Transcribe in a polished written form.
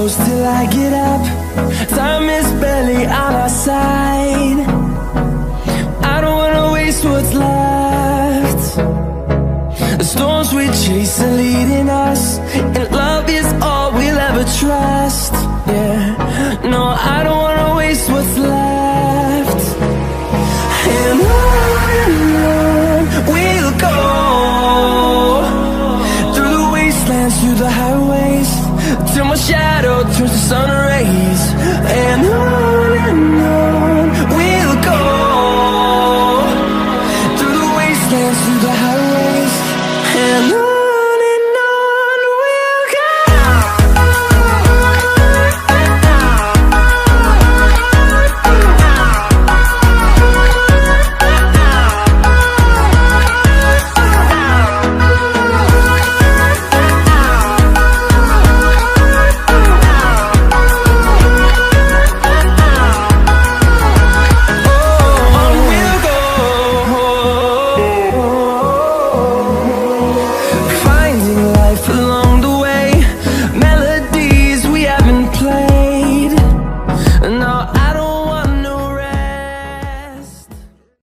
close till I get up. Time is barely on our side. I don't wanna waste what's left. The storms we chase are leading us, and love is all we'll ever trust. Yeah, no, I don't wanna waste what's left. And on we'll go, through the wastelands, through the highways, till my shadow turns to sun rays. And on we'll go, through the wastelands, through the highways.